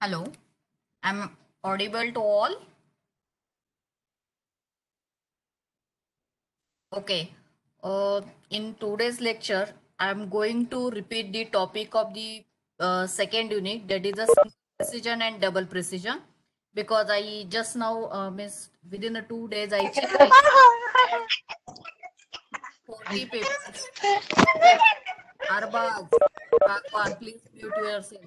Hello, I'm audible to all. Okay. In today's lecture, I'm going to repeat the topic of the second unit, that is the single precision and double precision, because I just now missed within the 2 days I checked 40 papers. Arbaz, Ragwan, please mute yourself.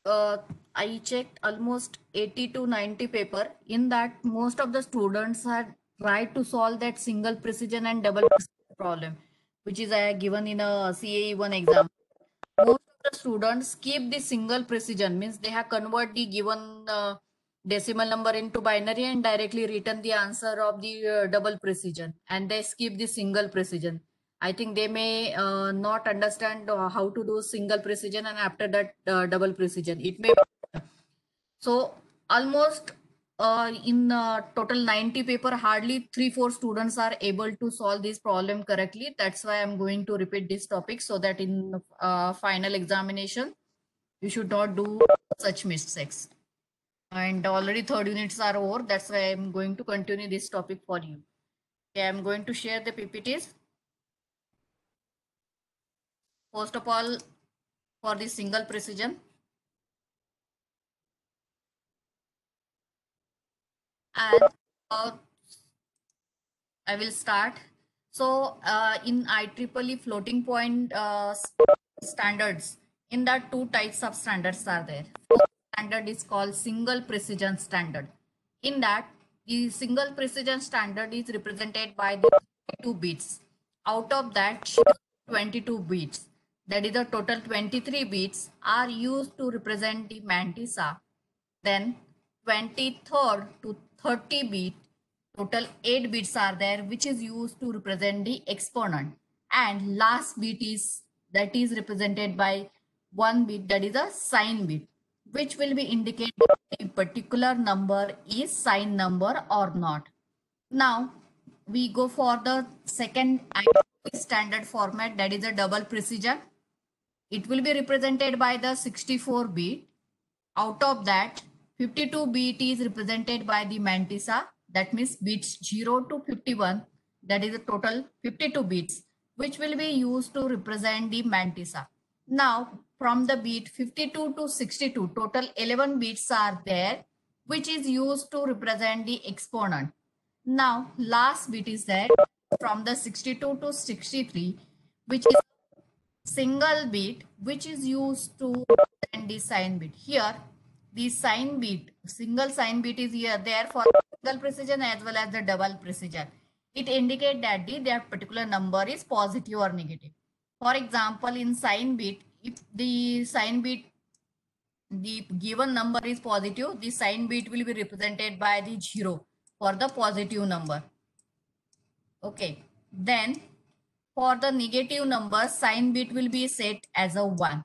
uh, I checked almost 80 to 90 paper. In that, most of the students had tried to solve that single precision and double precision problem, which is given in a CAE1 exam. Most of the students skip the single precision, means they have convert the given decimal number into binary and directly written the answer of the double precision, and they skip the single precision. I think they may not understand how to do single precision, and after that double precision. It may be. So almost in total 90 paper, hardly 3-4 students are able to solve this problem correctly. That's why I'm going to repeat this topic, so that in final examination you should not do such mistakes. And already third units are over. That's why I'm going to continue this topic for you. Okay, I'm going to share the PPTs. First of all, for the single precision, and I will start. So in IEEE floating point standards, in that two types of standards are there. First standard is called single precision standard. In that, the single precision standard is represented by the 32 bits. Out of that, 22 bits, that is the total 23 bits, are used to represent the mantissa. Then 23rd to 30 bit, total 8 bits are there, which is used to represent the exponent. And last bit is that is represented by 1 bit, that is a sign bit, which will be indicated a particular number is sign number or not. Now we go for the second standard format, that is a double precision. It will be represented by the 64 bit. Out of that, 52 bit is represented by the mantissa. That means bits 0 to 51. That is a total 52 bits, which will be used to represent the mantissa. Now, from the bit 52 to 62, total 11 bits are there, which is used to represent the exponent. Now, last bit is there from the 62 to 63, which is single bit, which is used to represent the sign bit. Here, the sign bit, single sign bit is here there for single precision as well as the double precision. It indicates that that particular number is positive or negative. For example, in sign bit, if the sign bit, the given number is positive, the sign bit will be represented by the 0 for the positive number. Okay. Then for the negative number, sign bit will be set as a 1.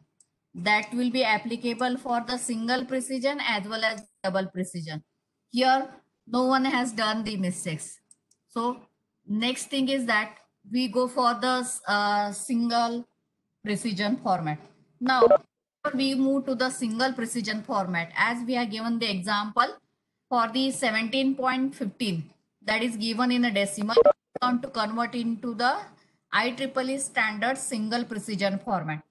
That will be applicable for the single precision as well as double precision. Here, no one has done the mistakes. So, next thing is that we go for the single precision format. Now, we move to the single precision format as we are given the example for the 17.15 that is given in a decimal. We want to convert into the IEEE standard single precision format.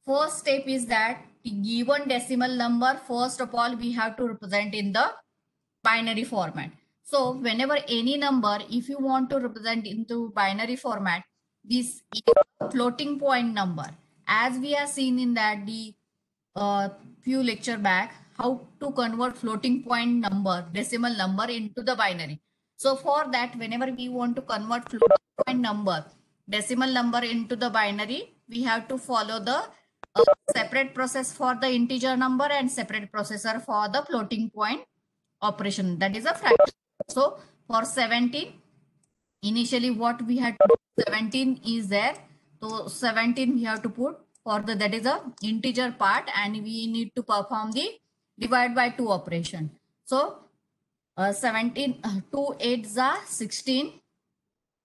First step is that the given decimal number, first of all, we have to represent in the binary format. So whenever any number, if you want to represent into binary format, this is a floating point number. As we are seen in that the few lecture back, how to convert floating point number, decimal number into the binary. So for that, whenever we want to convert floating point number, decimal number into the binary, we have to follow the separate process for the integer number and separate processor for the floating point operation, that is a fraction. So for 17, initially what we had to do, 17 is there, so 17 we have to put for the, that is a integer part, and we need to perform the divide by 2 operation. So 17 2 8s are 16,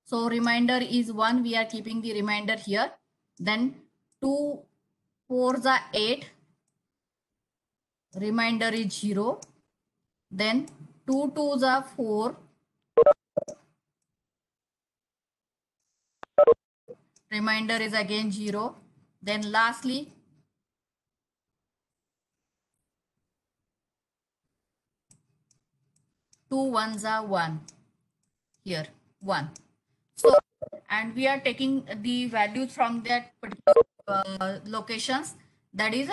so remainder is 1, we are keeping the remainder here. Then 2 4s are 8, remainder is 0. Then 2 2s are 4, remainder is again 0. Then lastly 2 1s are 1, here 1. So, and we are taking the values from that particular locations, that is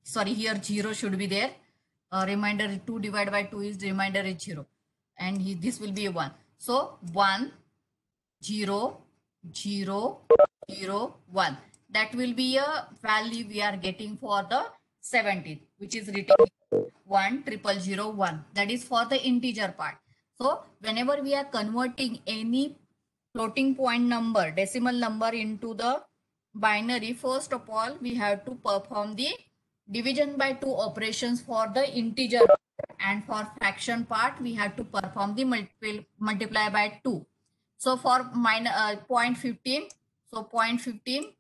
sorry, here 0 should be there. Remainder 2 divided by 2 is remainder is 0, and this will be 1. So 1 0 0 0 1, that will be a value we are getting for the 17, which is written 1 0 0 1, that is for the integer part. So whenever we are converting any floating point number, decimal number into the binary, first of all we have to perform the division by 2 operations for the integer, and for fraction part we have to perform the multiply by 2. So for 0.15, so 0.15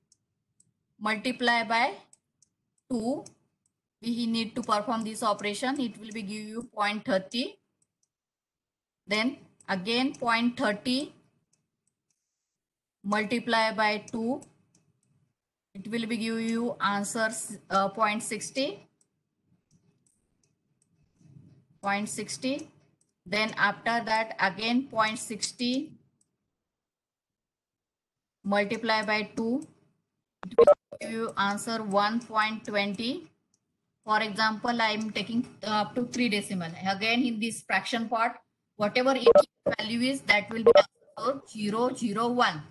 multiply by 2, we need to perform this operation. It will be give you 0.30. Then again 0.30 multiply by 2. It will be give you answers 0.60. 0.60. Then after that again 0.60 multiply by 2. It will give you answer 1.20. For example, I am taking up to 3 decimal. Again, in this fraction part, whatever value is, that will be 0 0 1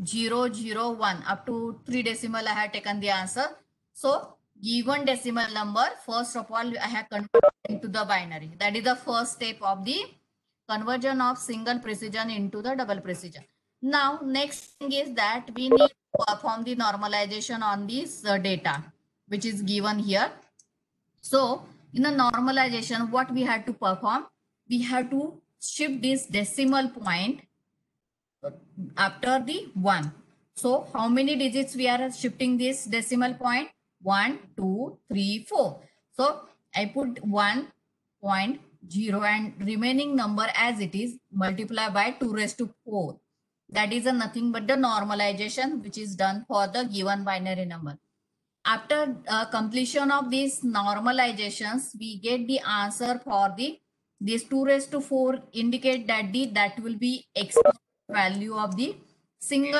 0 0 1 up to 3 decimal. I have taken the answer. So given decimal number, first of all I have converted into the binary. That is the first step of the conversion of single precision into the double precision. Now next thing is that we need to perform the normalization on this data which is given here. So in the normalization, what we had to perform, we have to shift this decimal point after the 1. So how many digits we are shifting this decimal point? 1 2 3 4. So I put 1 0.0 and remaining number as it is multiply by 2 raised to 4. That is a nothing but the normalization which is done for the given binary number. After completion of these normalizations, we get the answer for the this 2 raised to 4 indicate that that will be exponent value of the single.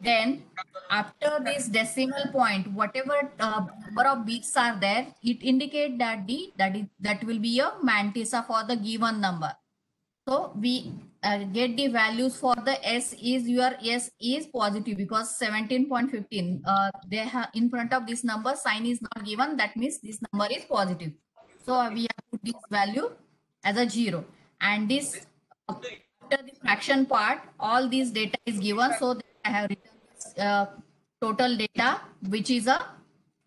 Then after this decimal point, whatever number of bits are there, it indicate that that will be a mantissa for the given number. So we get the values for the S is your S is positive because 17.15 they have in front of this number sign is not given, that means this number is positive. So we have put this value as a 0 and this after the fraction part all these data is given, so I have written this total data which is a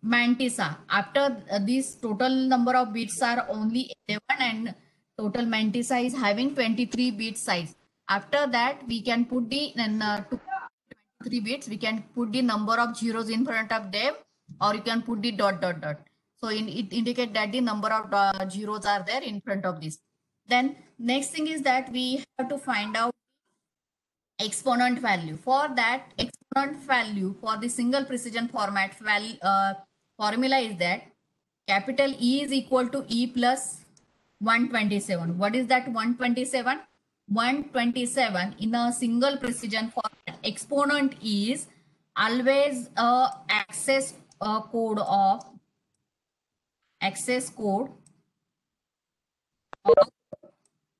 mantissa. After this total number of bits are only 11 and total mantissa is having 23 bit size. After that we can put the 23 bits, we can put the number of zeros in front of them or you can put the dot dot dot. So it indicate that the number of zeros are there in front of this. Then next thing is that we have to find out exponent value. For that exponent value for the single precision format formula is that capital E is equal to E plus 127. What is that 127? 127 in a single precision format exponent is always a access code of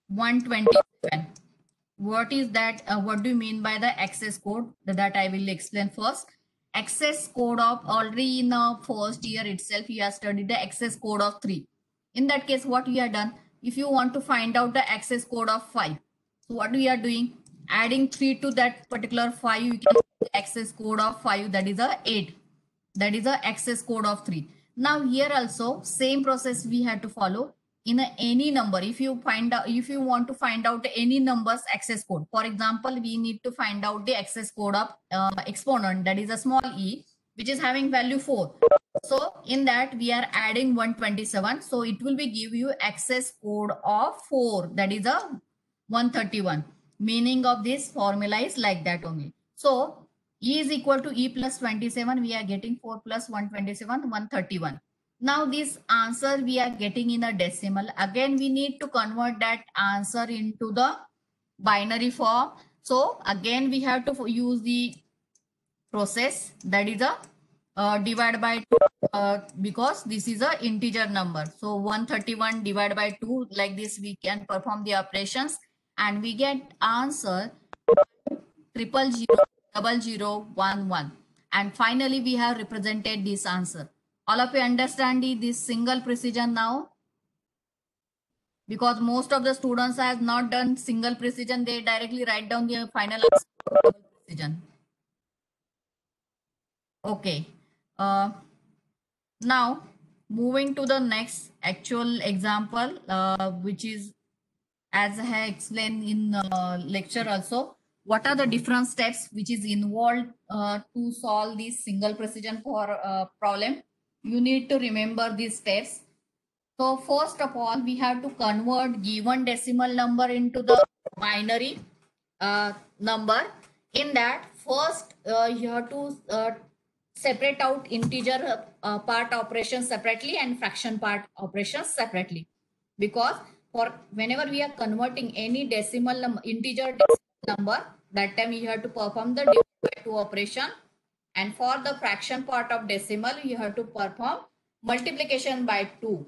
127. What is that? What do you mean by the access code? That I will explain first. Access code of already in the first year itself, you have studied the access code of 3. In that case, what we have done? If you want to find out the access code of 5, so what we are doing? Adding 3 to that particular 5, you can access code of 5, that is a 8. That is a access code of 3. Now here also same process we had to follow. In any number, if you want to find out any number's access code, for example we need to find out the access code of exponent, that is a small e, which is having value 4. So in that we are adding 127, so it will be give you access code of 4, that is a 131. Meaning of this formula is like that only. So E is equal to E plus 27, we are getting 4 plus 127, 131. Now this answer we are getting in a decimal. Again, we need to convert that answer into the binary form. So again, we have to use the process, that is a divide by 2 because this is a integer number. So 131 divided by 2, like this we can perform the operations and we get answer 0000011. And finally we have represented this answer. All of you understand this single precision now? Because most of the students have not done single precision, they directly write down the final answer for double precision. Okay. Now moving to the next actual example, which is as I have explained in lecture also. What are the different steps which is involved to solve this single precision for problem? You need to remember these steps. So first of all, we have to convert given decimal number into the binary number. In that, first you have to separate out integer part operations separately and fraction part operations separately. Because for whenever we are converting any decimal integer decimal number, that time you have to perform the divide by 2 operation. And for the fraction part of decimal, you have to perform multiplication by 2.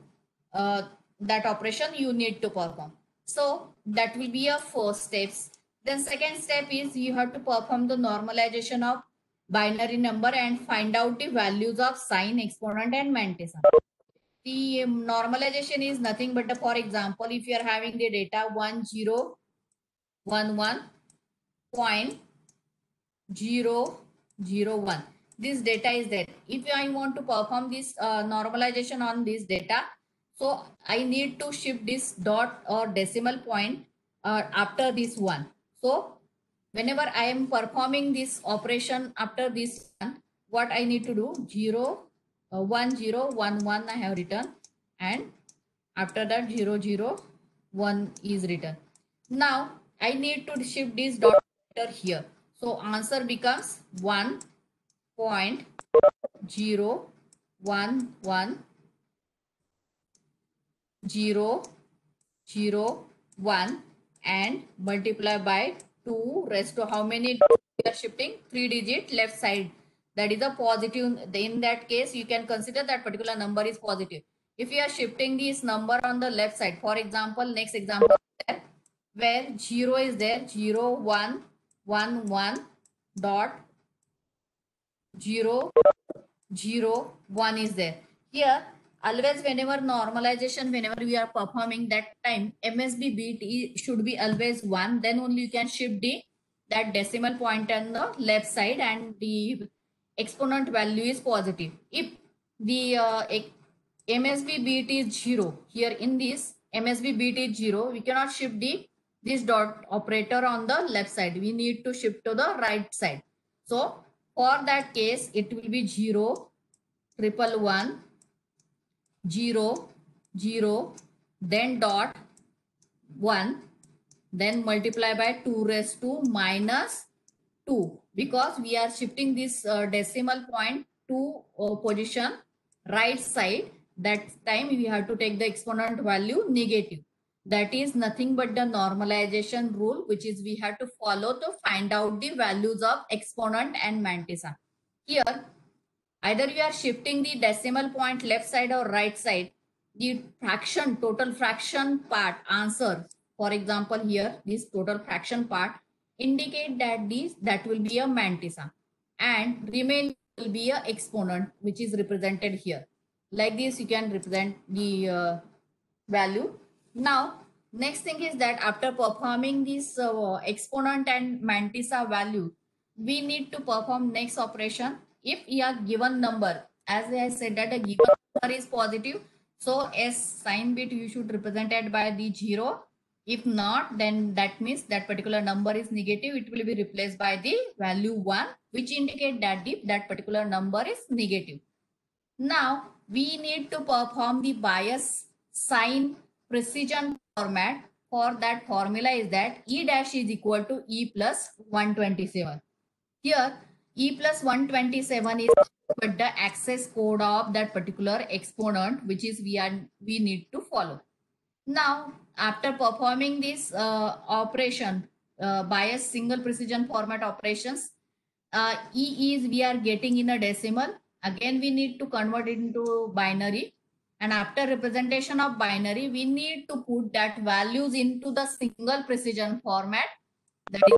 That operation you need to perform. So that will be your first steps. Then second step is you have to perform the normalization of binary number and find out the values of sign, exponent and mantissa. The normalization is nothing but for example, if you are having the data 1011.001, this data is there. If I want to perform this normalization on this data, so I need to shift this dot or decimal point after this one. So whenever I am performing this operation after this one, what I need to do, 1011 I have written and After that 0, 0, 1 is written. Now I need to shift this dot operator here. So answer becomes 1.0110001 and multiply by 2 raised to how many we are shifting? 3-digit left side. That is a positive. In that case, you can consider that particular number is positive. If you are shifting this number on the left side, for example, next example there, where 0 is there, 0, 1, 1, 1 dot 0, 0, 1 is there. Here, always whenever normalization, whenever we are performing that time, MSB bit should be always 1. Then only you can shift that decimal point on the left side and the exponent value is positive. If the MSB bit is 0, here in this MSB bit is 0, we cannot shift this dot operator on the left side. We need to shift to the right side. So for that case, it will be 0, 111, 0, 0, then dot 1, then multiply by 2 raised to minus 2, because we are shifting this decimal point to position right side. That time we have to take the exponent value negative. That is nothing but the normalization rule, which is we have to follow to find out the values of exponent and mantissa. Here, either you are shifting the decimal point left side or right side, the fraction, total fraction part answer, for example, here, this total fraction part indicate that that will be a mantissa and remain will be a exponent, which is represented here. Like this, you can represent the value. Now, next thing is that after performing this exponent and mantissa value, we need to perform next operation. If we are given number, as I said that a given number is positive, so S sign bit you should represent it by the 0. If not, then that means that particular number is negative. It will be replaced by the value 1, which indicate that that particular number is negative. Now we need to perform the bias sign precision format. For that formula is that E dash is equal to E plus 127. Here E plus 127 is but the access code of that particular exponent, which is we need to follow. Now after performing this operation, bias single precision format operations, E is we are getting in a decimal. Again, we need to convert it into binary. And after representation of binary, we need to put that values into the single precision format. That is,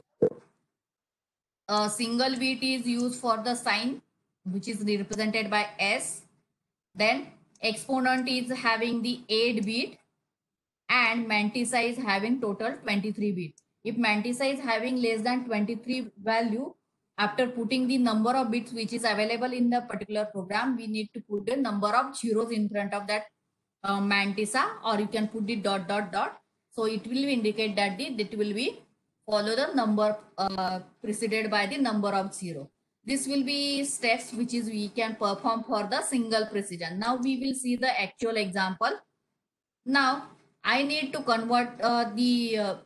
a single bit is used for the sign, which is represented by S. Then exponent is having the 8 bit and mantissa is having total 23 bit. If mantissa is having less than 23 value, after putting the number of bits which is available in the particular program, we need to put the number of zeros in front of that mantissa, or you can put the dot dot dot. So it will indicate that it will be follow the number preceded by the number of 0. This will be steps which is we can perform for the single precision. Now we will see the actual example. Now I need to convert the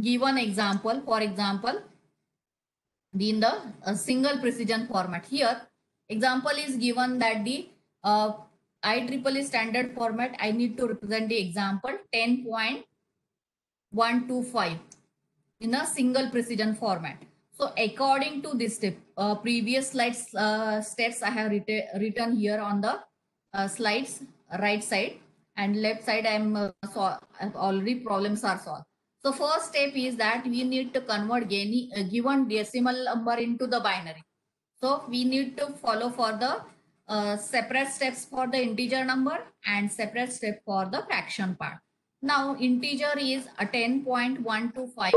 given example, for example, in the single precision format. Here, example is given that the IEEE standard format, I need to represent the example 10.125 in a single precision format. So according to this step, previous slides steps I have written here on the slides right side, and left side I've already problems are solved. So first step is that we need to convert any given decimal number into the binary. So we need to follow for the separate steps for the integer number and separate step for the fraction part. Now integer is a 10.125.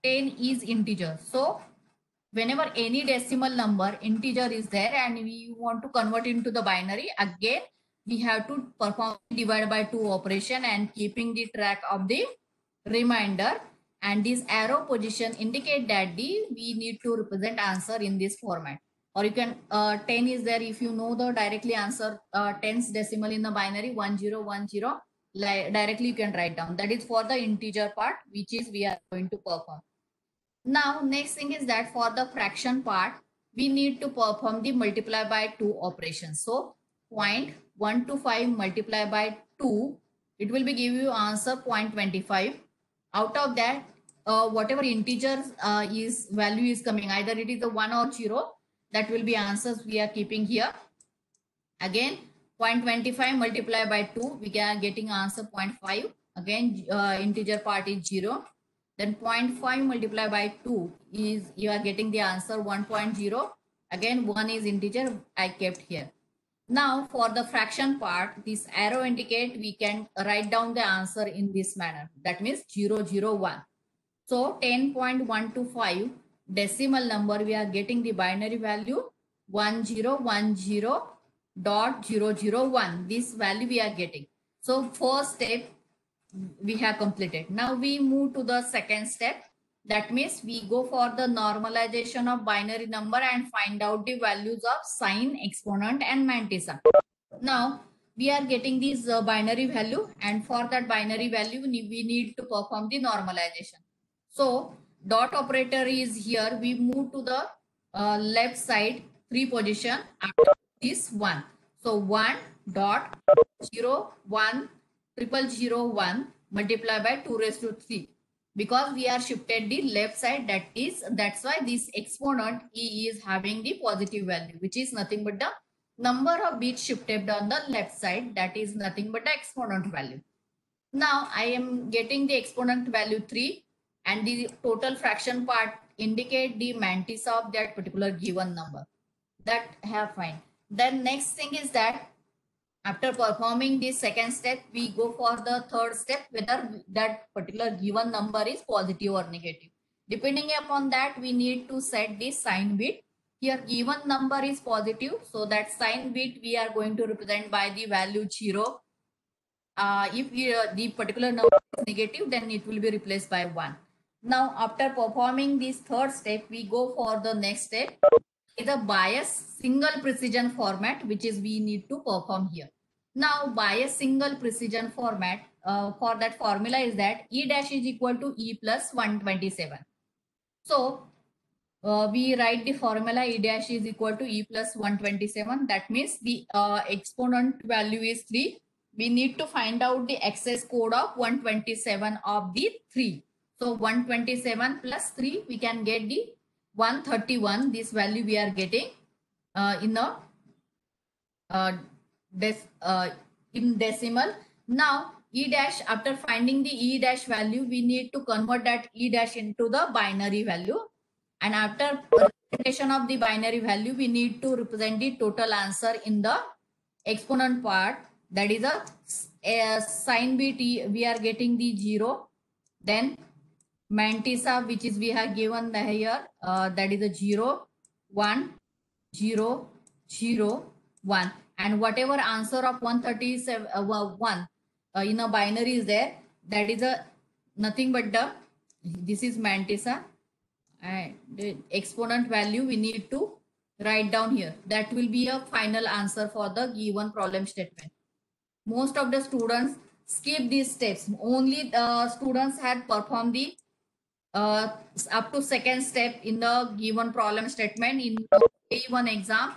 10 is integer. So whenever any decimal number integer is there and we want to convert into the binary, again we have to perform divide by 2 operation and keeping the track of the remainder, and this arrow position indicate that we need to represent answer in this format. Or you can 10 is there, if you know the directly answer 10's decimal in the binary 1010, directly you can write down. That is for the integer part, which is we are going to perform. Now, next thing is that for the fraction part, we need to perform the multiply by 2 operation. So, 0.125 multiply by 2, it will be give you answer 0.25. Out of that, whatever integer is value is coming, either it is a 1 or 0, that will be answers we are keeping here. Again, 0.25 multiply by 2, we are getting answer 0.5. Again, integer part is 0. Then 0.5 multiply by 2 is, you are getting the answer 1.0. Again, 1 is integer, I kept here. Now, for the fraction part, this arrow indicate we can write down the answer in this manner. That means 001. So, 10.125 decimal number, we are getting the binary value 1010.001. This value we are getting. So, first step we have completed. Now we move to the second step. That means we go for the normalization of binary number and find out the values of sign, exponent and mantissa. Now we are getting these binary value, and for that binary value we need to perform the normalization. So dot operator is here. We move to the left side 3 position after this 1. So 1 dot 0 1 triple 0 1 multiply by 2 raised to 3, because we are shifted the left side. That's why this exponent e is having the positive value, which is nothing but the number of bits shifted on the left side. That is nothing but the exponent value. Now I am getting the exponent value 3, and the total fraction part indicate the mantissa of that particular given number. That have fine. Then next thing is that after performing this second step, we go for the third step, whether that particular given number is positive or negative. Depending upon that, we need to set the sign bit. Here given number is positive, so that sign bit we are going to represent by the value 0. If the particular number is negative, then it will be replaced by 1. Now, after performing this third step, we go for the next step. Is a bias single precision format, which is we need to perform here. Now, bias single precision format, for that formula is that E dash is equal to E plus 127. So, we write the formula E dash is equal to E plus 127. That means the exponent value is 3. We need to find out the access code of 127 of the 3. So 127 plus 3, we can get the 131. This value we are getting in a in decimal. Now E dash, after finding the E dash value, we need to convert that E dash into the binary value. And after representation of the binary value, we need to represent the total answer in the exponent part. That is a sign bit, we are getting the 0. Then mantissa, which is we have given here, that is a 0, 1, 0, 0, 1. And whatever answer of 137, 1 in a binary is there, that is a nothing but the, this is mantissa. And the exponent value we need to write down here. That will be a final answer for the given problem statement. Most of the students skip these steps. Only the students had performed the up to second step in the given problem statement in A1 exam.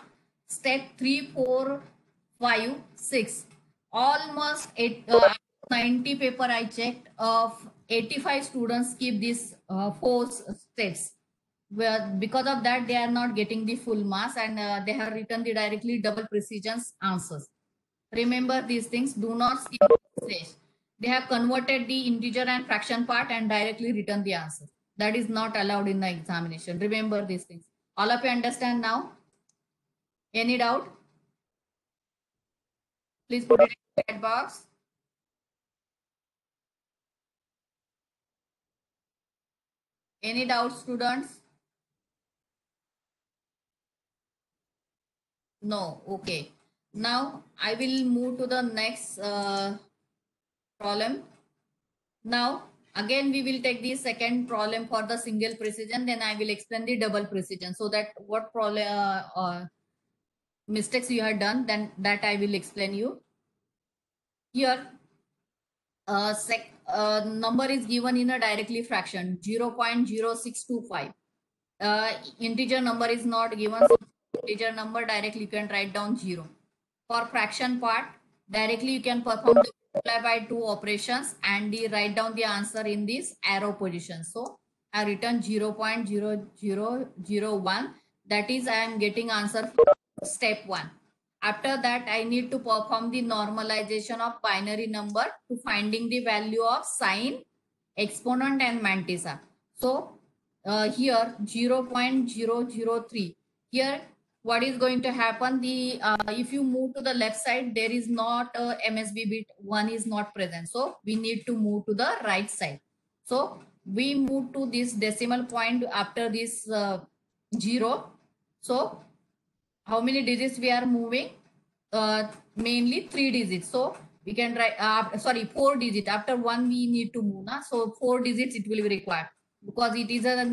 Step 3, 4, 5, 6. Almost 90 paper I checked, of 85 students skip these 4 steps. Well, because of that, they are not getting the full marks, and they have written the directly double precision answers. Remember these things. Do not skip this stage. They have converted the integer and fraction part and directly written the answer. That is not allowed in the examination. Remember these things. All of you understand now? Any doubt? Please put it in the chat box. Any doubts, students? No. Okay. Now I will move to the next problem. Now again we will take the second problem for the single precision. Then I will explain the double precision, so that what problem mistakes you have done, then that I will explain you. Here Number is given in a directly fraction 0.0625. Integer number is not given, so integer number directly you can write down 0. For fraction part, directly you can perform the multiply by 2 operations and write down the answer in this arrow position. So I written 0.0001, that is I am getting answer for step 1. After that, I need to perform the normalization of binary number to finding the value of sine, exponent and mantissa. So here 0.003. Here what is going to happen? The if you move to the left side, there is not a MSB bit, 1 is not present. So we need to move to the right side. So we move to this decimal point after this 0. So how many digits we are moving? Mainly 3 digits. So we can write, sorry, 4 digits. After 1 we need to move. Na? So 4 digits it will be required because it is a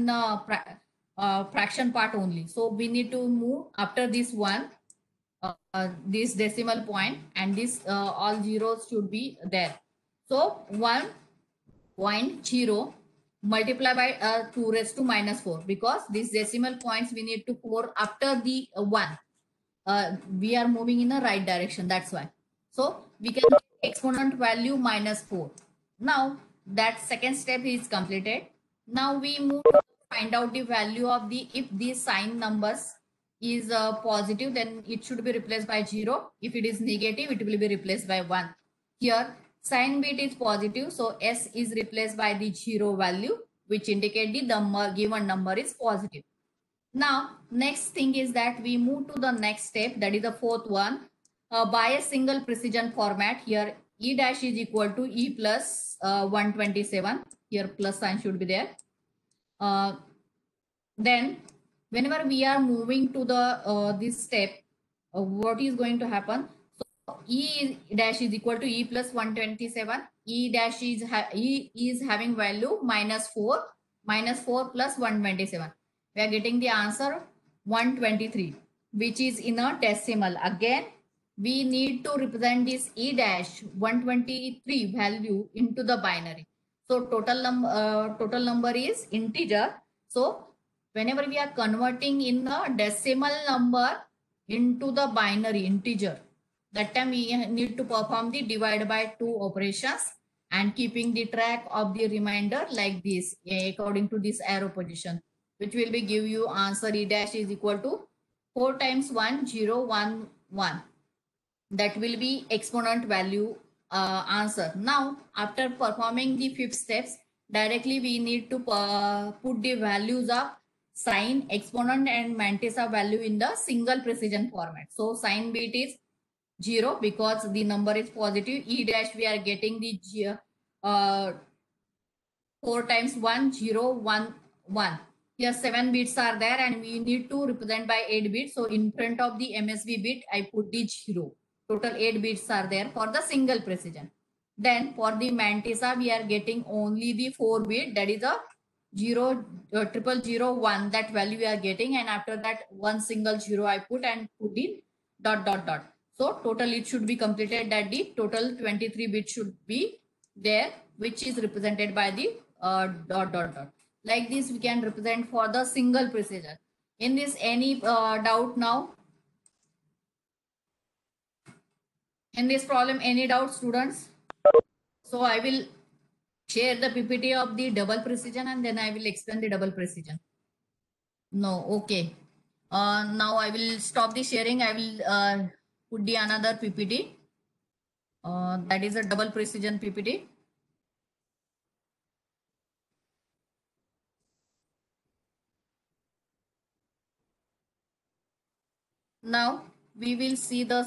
fraction part only. So we need to move after this 1, this decimal point, and this all zeros should be there. So 1.0 multiply by 2 raised to minus 4, because these decimal points we need to 4 after the 1. We are moving in the right direction, that's why. So we can exponent value minus 4. Now that second step is completed. Now we move to find out the value of the, if the sign numbers is positive, then it should be replaced by 0. If it is negative, it will be replaced by 1. Here sign bit is positive, so S is replaced by the 0 value, which indicate the number, given number is positive. Now, next thing is that we move to the next step, that is the fourth one. By a single precision format, here E dash is equal to E plus 127. Here plus sign should be there. Then whenever we are moving to the this step, what is going to happen? So E dash is equal to E plus 127. E dash is E is having value minus 4. Minus 4 plus 127. We are getting the answer 123, which is in a decimal. Again, we need to represent this E dash 123 value into the binary. So total number is integer. So whenever we are converting in the decimal number into the binary integer, that time we need to perform the divide by 2 operations and keeping the track of the remainder like this, according to this arrow position, which will be give you answer E dash is equal to 4 times 1 0 1 1. That will be exponent value answer. Now after performing the 5 steps, directly we need to put the values of sine, exponent and mantissa value in the single precision format. So sine bit is 0 because the number is positive. E dash we are getting the 4 times 1 0 1 1. Here 7 bits are there and we need to represent by 8 bits. So in front of the MSB bit, I put the 0. Total 8 bits are there for the single precision. Then for the mantissa, we are getting only the 4 bit, that is a 0 0001, that value we are getting, and after that one single 0 I put and put in dot dot dot. So total it should be completed, that the total 23 bits should be there, which is represented by the dot dot dot. Like this we can represent for the single precision. In this any doubt now? In this problem any doubt, students? So I will share the PPT of the double precision and then I will explain the double precision. No, okay. Now I will stop the sharing. I will put the another PPT. That is a double precision PPT. Now we will see the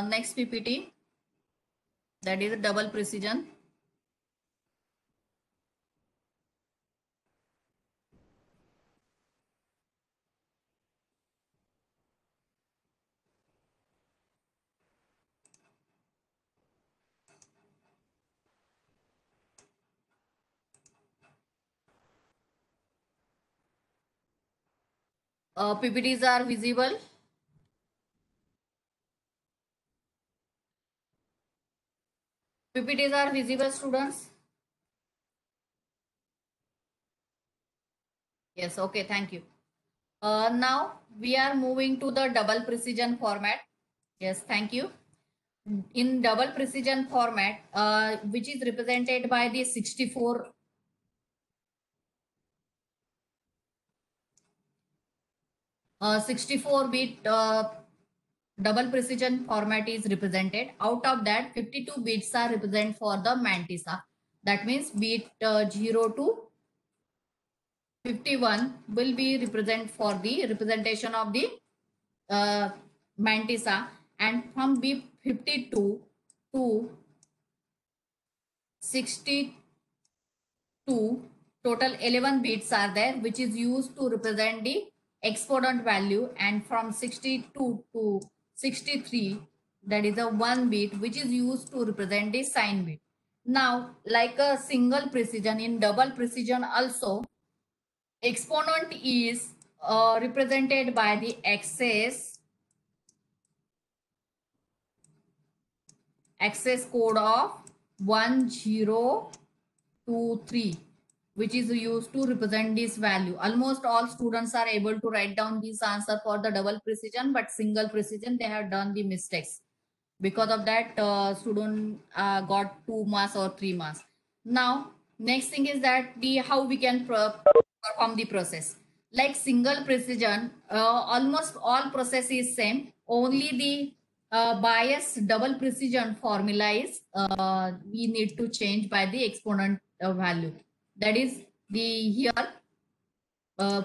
next PPT. That is a double precision. PPTs are visible. PPTs are visible, students? Yes, okay, thank you. Now we are moving to the double precision format. Yes, thank you. In double precision format, which is represented by the 64 bit double precision format is represented. Out of that, 52 bits are represented for the Mantissa. That means bit 0 to 51 will be represent for the representation of the uh, Mantissa, and from bit 52 to 62, total 11 bits are there, which is used to represent the exponent value, and from 62 to 63, that is a 1 bit which is used to represent the sign bit. Now, like a single precision, in double precision also, exponent is represented by the access code of 1023, which is used to represent this value. Almost all students are able to write down this answer for the double precision, but single precision they have done the mistakes. Because of that, student got 2 marks or 3 marks. Now, next thing is that the how we can perform the process. Like single precision, almost all process is same. Only the bias double precision formula is we need to change by the exponent value. That is the here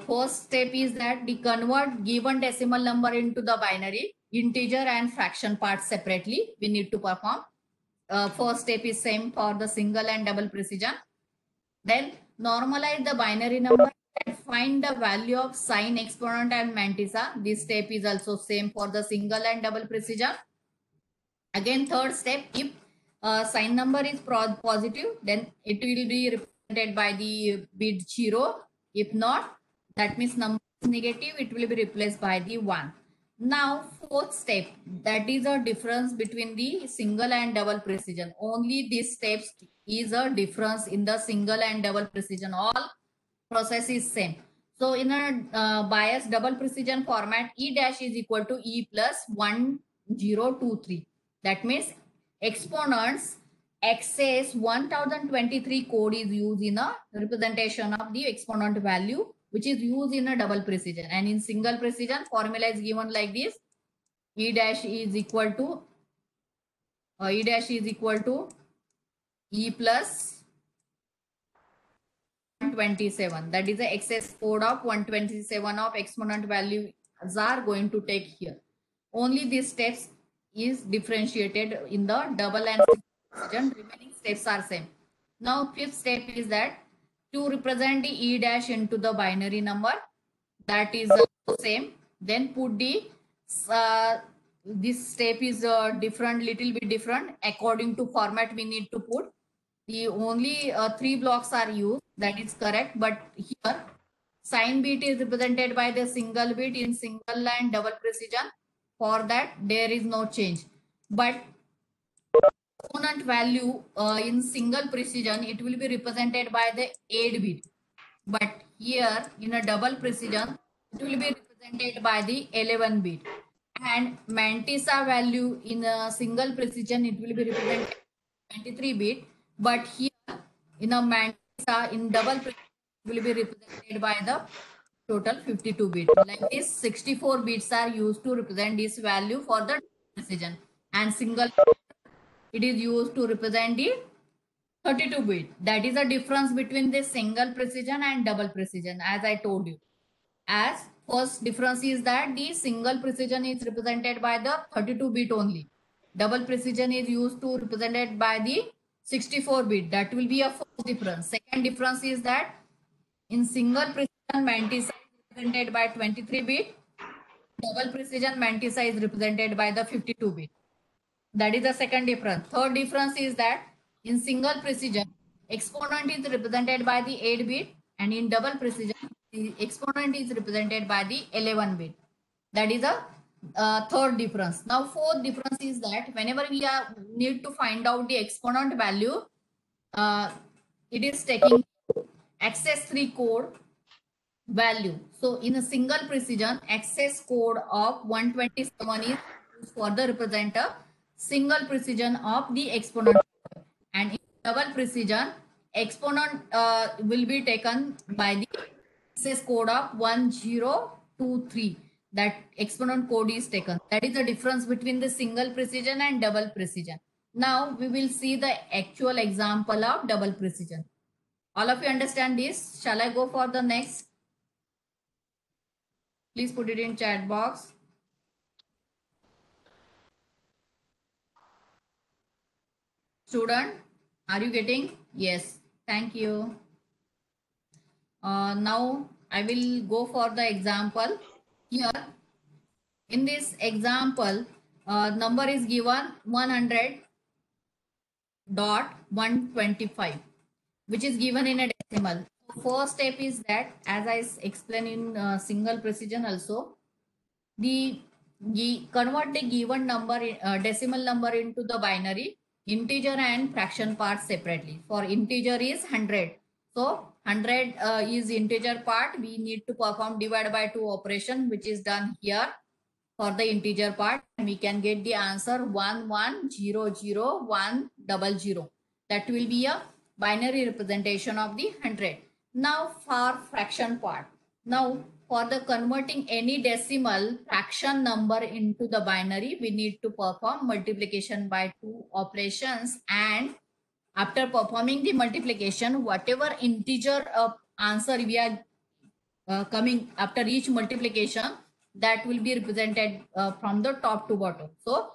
first step is that the convert given decimal number into the binary, integer and fraction parts separately. We need to perform. First step is same for the single and double precision. Then normalize the binary number and find the value of sign, exponent and mantissa. This step is also same for the single and double precision. Again, third step, if sign number is positive, then it will be represented by the bit 0. If not, that means number is negative, it will be replaced by the 1. Now, fourth step, that is a difference between the single and double precision. Only these steps is a difference in the single and double precision. All process is same. So in a bias double precision format, E dash is equal to E plus 1023. That means exponents access 1023 code is used in a representation of the exponent value, which is used in a double precision. And in single precision, formula is given like this. E dash is equal to E plus 127. That is the excess code of 127 of exponent values are going to take here. Only these steps is differentiated in the double and single precision. Remaining steps are same. Now fifth step is that to represent the E dash into the binary number, that is same. Then put the this step is different, little bit different according to format we need to put. The only 3 blocks are used, that is correct, but here sign bit is represented by the single bit in single and double precision. For that there is no change, but exponent value in single precision it will be represented by the 8 bit, but here in a double precision it will be represented by the 11 bit, and mantissa value in a single precision it will be represented 23 bit, but here in a mantissa in double precision it will be represented by the total 52 bit. Like this 64 bits are used to represent this value for the precision, and single it is used to represent the 32 bit. That is the difference between the single precision and double precision, as I told you. As first difference is that the single precision is represented by the 32 bit only. Double precision is used to represented by the 64 bit. That will be a first difference. Second difference is that in single precision mantissa is represented by 23 bit. Double precision mantissa is represented by the 52 bit. That is the second difference. Third difference is that in single precision, exponent is represented by the 8 bit, and in double precision, the exponent is represented by the 11 bit. That is the third difference. Now fourth difference is that whenever we are need to find out the exponent value, uh, it is taking access 3 code value. So in a single precision, access code of 127 is used for the represent a single precision of the exponent, and in double precision, exponent will be taken by the access code of 1023. That exponent code is taken. That is the difference between the single precision and double precision. Now we will see the actual example of double precision. All of you understand this? Shall I go for the next? Please put it in chat box. Student, are you getting? Yes. Thank you. Now I will go for the example. Here in this example, number is given 100.125, which is given in a decimal. First step is that, as I explained in single precision also, the convert the given number decimal number into the binary, integer and fraction part separately. For integer is 100, so 100 is integer part. We need to perform divide by 2 operation, which is done here for the integer part, and we can get the answer 1100100. That will be a binary representation of the 100. Now for fraction part. Now for the converting any decimal fraction number into the binary, we need to perform multiplication by 2 operations, and after performing the multiplication, whatever integer answer we are coming after each multiplication, that will be represented from the top to bottom. So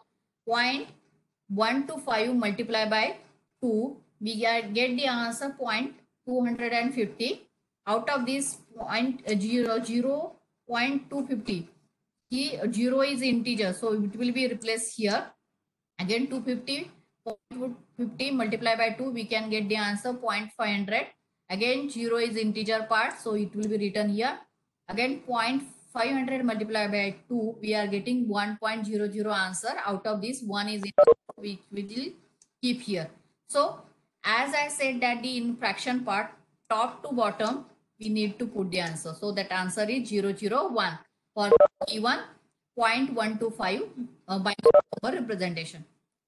0.125 multiplied by 2, we get the answer 0.250. Out of this 0.250, 0 is integer, so it will be replaced here. Again 250, 0.50 multiplied by 2, we can get the answer 0.500. Again 0 is integer part, so it will be written here. Again 0.500 multiplied by 2, we are getting 1.00 answer. Out of this, 1 is integer, which we will keep here. So as I said that the in fraction part, top to bottom, we need to put the answer. So that answer is 001 for given 0.125 binary number representation.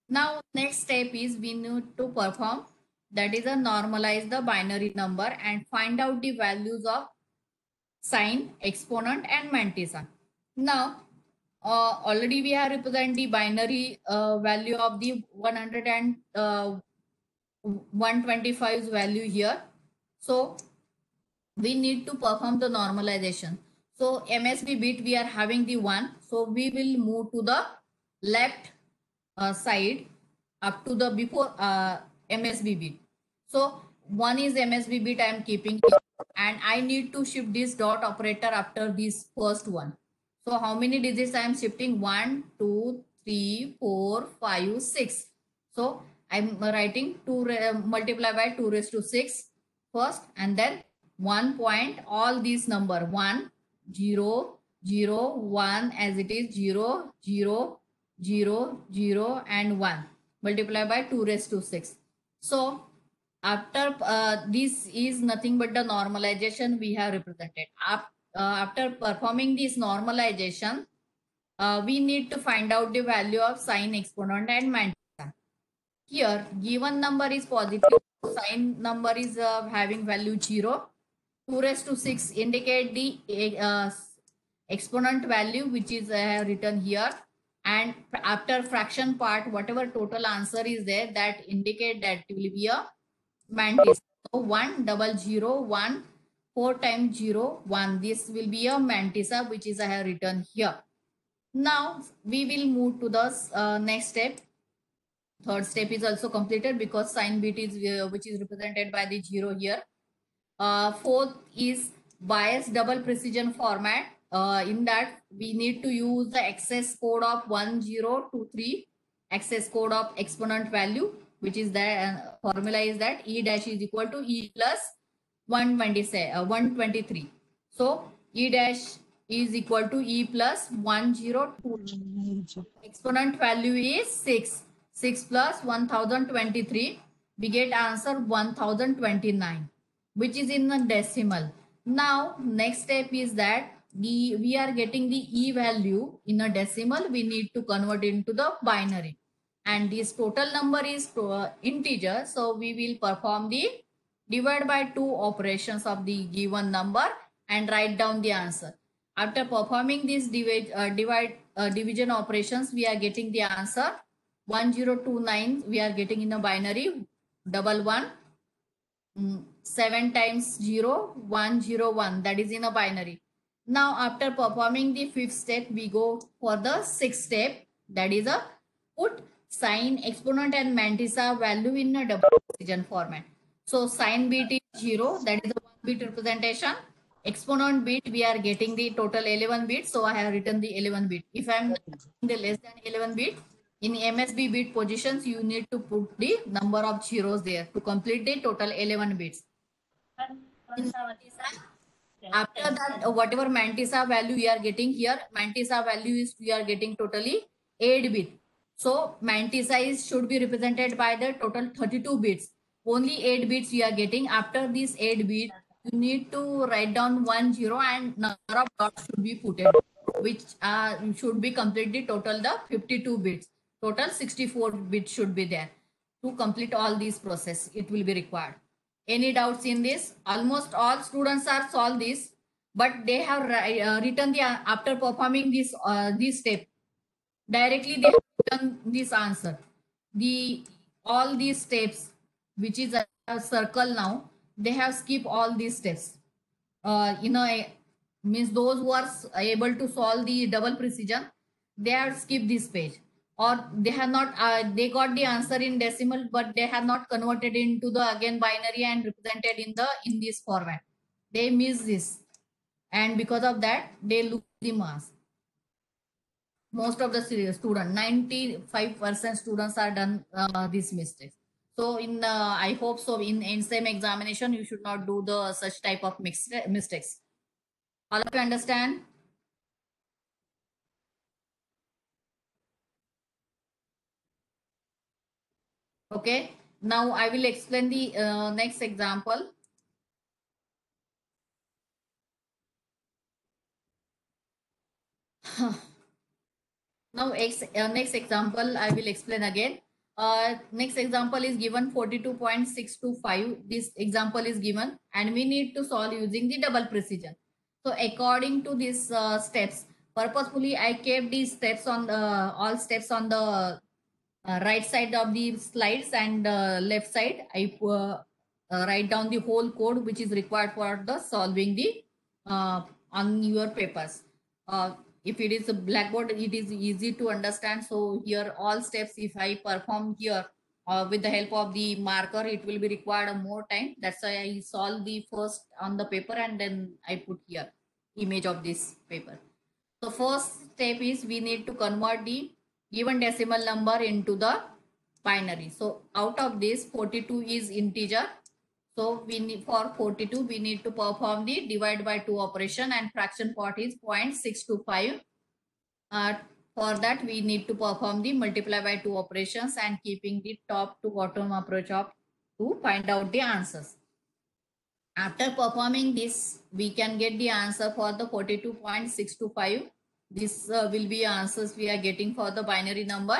Now next step is we need to perform, that is a normalize the binary number and find out the values of sine, exponent and mantissa. Now already we have represented the binary value of the 100 and 125's value here. So we need to perform the normalization. So MSB bit we are having the 1. So we will move to the left side up to the before MSB bit. So 1 is MSB bit I am keeping here, and I need to shift this dot operator after this first one. So how many digits I am shifting? 1, 2, 3, 4, 5, 6. So I'm writing 2 multiply by 2 raised to 6 first, and then 1 point, all these number 1, 0, 0, 1 as it is 0, 0, 0, 0 and 1 multiply by 2 raised to 6. So after this is nothing but the normalization we have represented. After performing this normalization, we need to find out the value of sine, exponent and mantissa. Here given number is positive, sine number is having value 0. 2 raised to 6 indicate the exponent value, which is written here, and after fraction part, whatever total answer is there, that indicate that will be a mantissa. So 10001, 4 times 0, 1. This will be a mantissa, which is I have written here. Now we will move to the next step. Third step is also completed because sine bit is which is represented by the 0 here. Fourth is bias double precision format. In that we need to use the access code of 1023, access code of exponent value, which is that formula is that E dash is equal to E plus 123. So E dash is equal to e plus 102. Exponent value is 6. 6 plus 1023. We get answer 1029, which is in the decimal. Now, next step is that we are getting the e value in a decimal. We need to convert into the binary. And this total number is integer. So, we will perform the divide by 2 operations of the given number and write down the answer. After performing these division operations, we are getting the answer 1029. We are getting in a binary double one. 7 times 0, 101. That is in a binary. Now, after performing the fifth step, we go for the sixth step. That is a put sine, exponent and mantissa value in a double precision format. So, sine bit is 0. That is a 1 bit representation. Exponent bit, we are getting the total 11 bits. So, I have written the 11 bit. If I am the less than 11 bit, in MSB bit positions, you need to put the number of zeros there to complete the total 11 bits. After that, whatever mantissa value we are getting here, mantissa value is we are getting totally 8 bit. So mantissa is should be represented by the total 32 bits. Only 8 bits we are getting. After these 8 bits, you need to write down 10 and number of dots should be put in, which should be completely total the 52 bits. Total 64 bits should be there. To complete all these process, it will be required. Any doubts in this? Almost all students are solved this, but they have written the after performing this step directly they have written this answer. The all these steps, which is a circle now, they have skipped all these steps. Means those who are able to solve the double precision, they have skipped this page, or they have not they got the answer in decimal, but they have not converted into the again binary and represented in this format. They miss this, and because of that they lose the marks. Most of the students, 95% students are done these mistakes. So in I hope so in same examination you should not do the such type of mistakes. All of you understand? Okay. Now I will explain the next example. Now next example I will explain again. Next example is given 42.625. This example is given and we need to solve using the double precision. So according to these steps, purposefully I kept these steps on the all steps on the right side of the slides, and left side I write down the whole code which is required for the solving the on your papers. If it is a blackboard, it is easy to understand. So here all steps if I perform here with the help of the marker, it will be required more time. That's why I solve the first on the paper and then I put here image of this paper. So first step is we need to convert the given decimal number into the binary. So out of this 42 is integer. So we need for 42 we need to perform the divide by 2 operation, and fraction part is 0.625. For that we need to perform the multiply by 2 operations and keeping the top to bottom approach of to find out the answers. After performing this, we can get the answer for the 42.625. This will be answers we are getting for the binary number.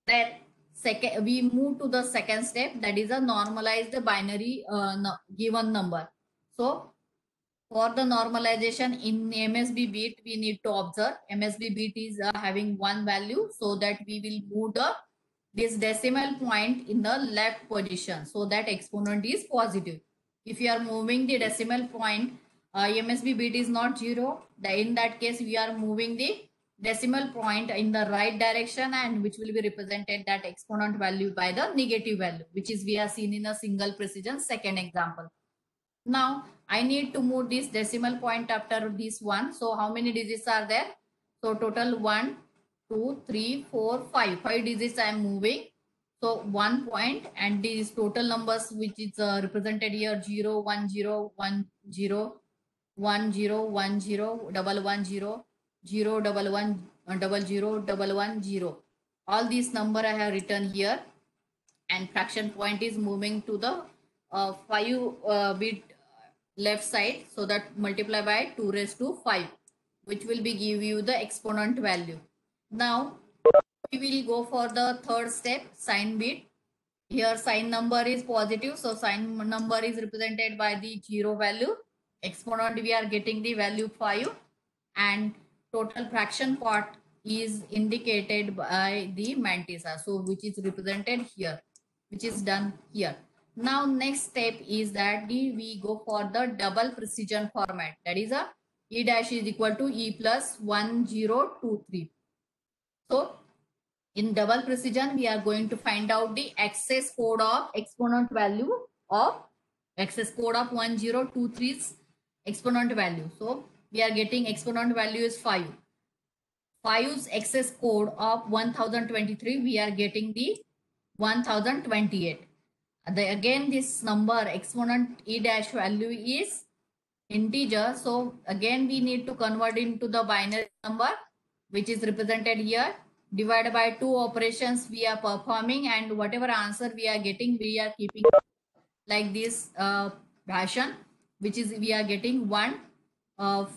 Then second, we move to the second step, that is a normalized binary given number. So for the normalization in MSB bit, we need to observe MSB bit is having one value, so that we will move this decimal point in the left position so that exponent is positive. If you are moving the decimal point, MSB bit is not 0. In that case, we are moving the decimal point in the right direction, and which will be represented that exponent value by the negative value, which is we have seen in a single precision second example. Now I need to move this decimal point after this one. So how many digits are there? So total 1, 2, 3, 4, 5. 5 digits I am moving. So 1 point, and these total numbers which is represented here 0, 1, 0, 1, 0. 1 0 1 0 double 1 0 0 double 1 double 0 double 1 0. All these number I have written here, and fraction point is moving to the 5 bit left side, so that multiply by 2 raised to 5, which will be give you the exponent value. Now we will go for the third step, sign bit. Here sign number is positive, so sign number is represented by the 0 value. Exponent we are getting the value 5, and total fraction part is indicated by the mantissa, so which is represented here, which is done here. Now next step is that we go for the double precision format, that is a e dash is equal to e plus 1023. So in double precision, we are going to find out the access code of exponent value of access code of 1023's exponent value. So we are getting exponent value is 5. 5's access code of 1023, we are getting the 1028. Again, this number exponent e dash value is integer. So again, we need to convert into the binary number, which is represented here. Divided by 2 operations we are performing, and whatever answer we are getting, we are keeping like this version, which is we are getting 1 of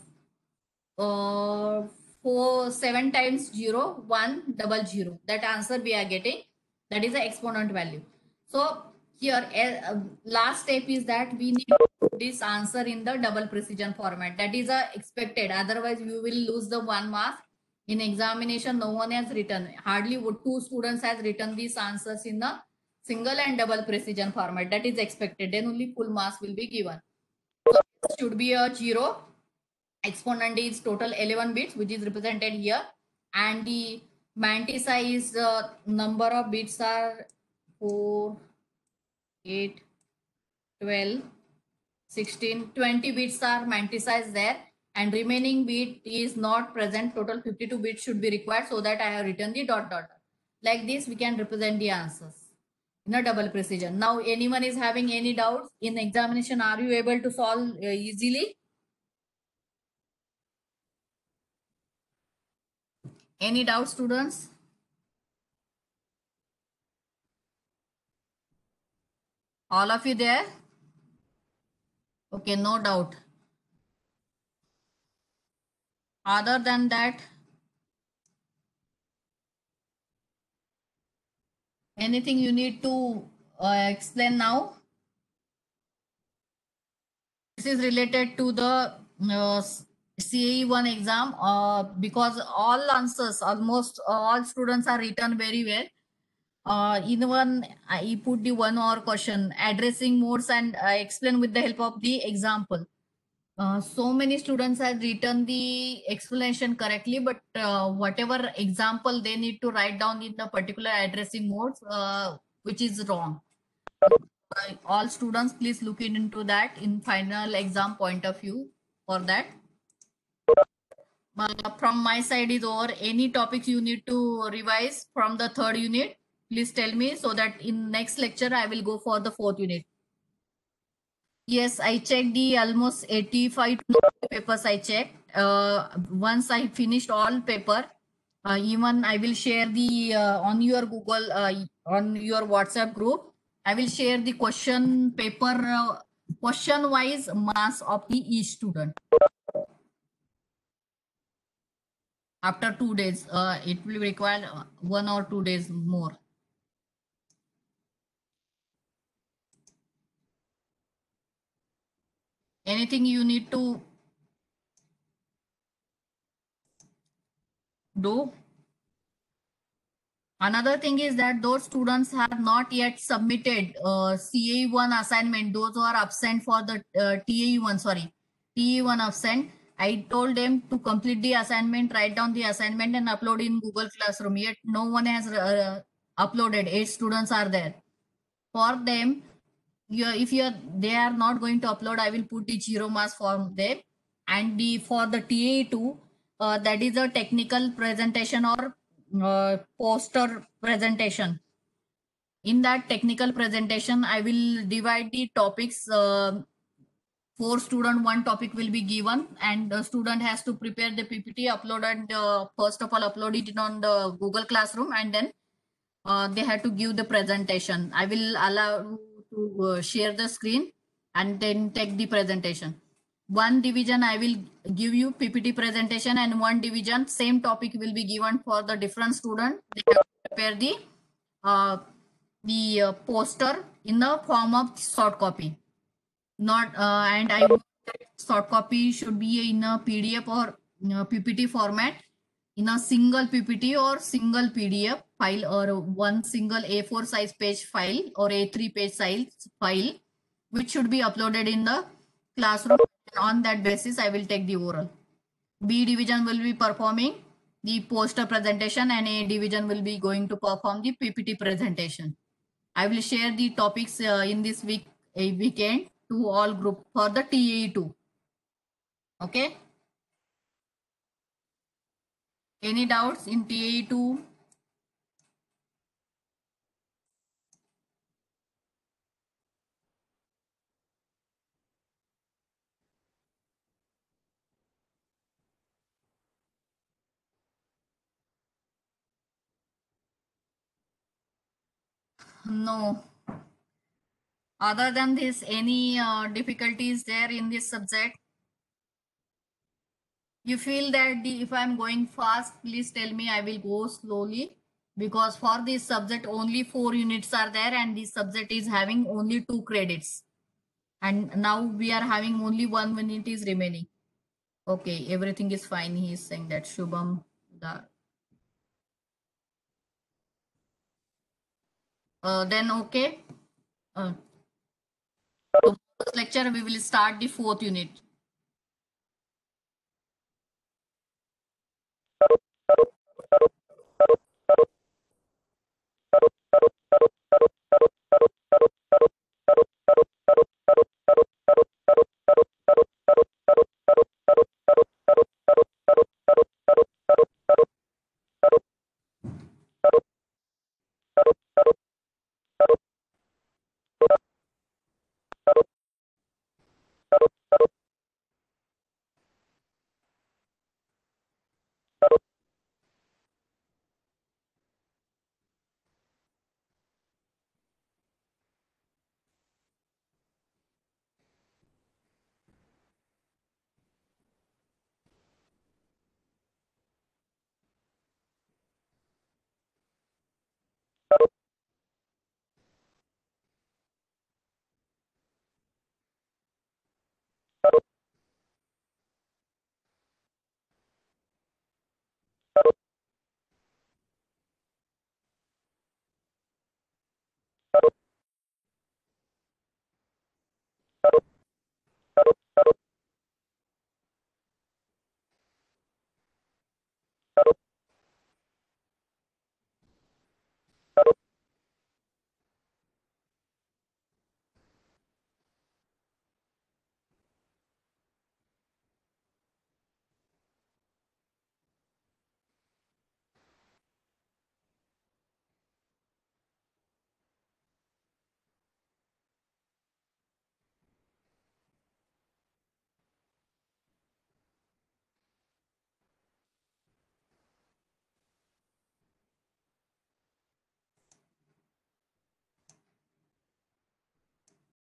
7 times 0 1 double 0. That answer we are getting, that is the exponent value. So here last step is that we need to put this answer in the double precision format, that is expected, otherwise you will lose the 1 mark. In examination no one has written, hardly 2 students has written these answers in the single and double precision format, that is expected, then only full marks will be given. So should be a 0. Exponent is total 11 bits, which is represented here, and the mantissa is number of bits are 4 8 12 16 20 bits are mantissa is there, and remaining bit is not present. Total 52 bits should be required, so that I have written the dot dot. Like this we can represent the answers in a double precision. Now anyone is having any doubts in examination, are you able to solve easily? Any doubts, students? All of you there? Okay, no doubt. Other than that, anything you need to explain now? This is related to the CAE1 exam because all answers, almost all students are written very well. In one, I put the 1 hour question, addressing modes, and I explain with the help of the example. So many students have written the explanation correctly, but whatever example they need to write down in the particular addressing modes, which is wrong. All students, please look into that in final exam point of view for that. From my side is over. Any topics you need to revise from the third unit, please tell me, so that in next lecture I will go for the fourth unit. Yes, I checked the almost 85 to 90 papers I checked. Once I finished all paper, even I will share the on your Google, on your WhatsApp group, I will share the question paper, question wise mass of the each student. After 2 days, it will require 1 or 2 days more. Anything you need to do? Another thing is that those students have not yet submitted CA1 assignment, those who are absent for the TAE1, sorry, TE1 absent. I told them to complete the assignment, write down the assignment and upload in Google Classroom. Yet no one has uploaded. 8 students are there. For them, if they are not going to upload, I will put the 0 marks for them. And for the TA2, that is a technical presentation or poster presentation. In that technical presentation, I will divide the topics four student, one topic will be given, and the student has to prepare the PPT, upload, and first of all upload it on the Google Classroom, and then they have to give the presentation. I will allow you to share the screen and then take the presentation. One division I will give you PPT presentation, and one division same topic will be given for the different student. They have to prepare uh, the poster in the form of short copy. Not and I want that short copy should be in a PDF or PPT format, in a single PPT or single PDF file, or one single A4 size page file or A3 page size file, which should be uploaded in the classroom. On that basis, I will take the oral. B division will be performing the poster presentation, and A division will be going to perform the PPT presentation. I will share the topics in this weekend to all group for the TAE2. Okay. Any doubts in TAE2? No. Other than this, any difficulties there in this subject? You feel that if I'm going fast, please tell me, I will go slowly, because for this subject only 4 units are there, and this subject is having only 2 credits. And now we are having only 1 minute is remaining. Okay, everything is fine. He is saying that Shubham. Then okay. Uh, Tomorrow's lecture we will start the 4th unit.